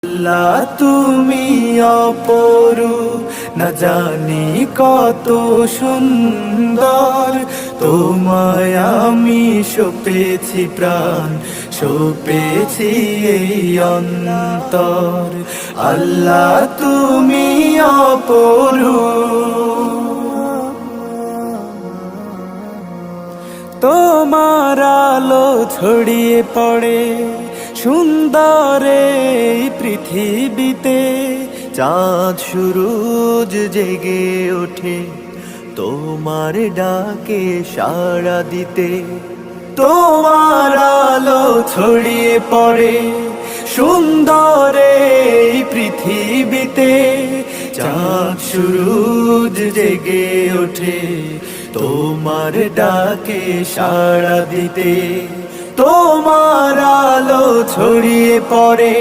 আল্লাহ তুমি অপরূপ, না জানি কত সুন্দর। তোমায় আমি সপেছি প্রাণ, সপেছি এই অন্তর। আল্লাহ তুমি অপরূপ, তোমার আলো ছড়িয়ে পড়ে সুন্দর এই পৃথিবীতে। চাঁদ সূরজ জেগে ওঠে তোমার ডাকে সাড়া দিতে। তোমার আলো ছড়িয়ে পড়ে সুন্দর এই পৃথিবীতে। চাঁদ সূরজ জেগে ওঠে তোমার ডাকে সাড়া দিতে। তোমার আলো ছড়িয়ে পড়ে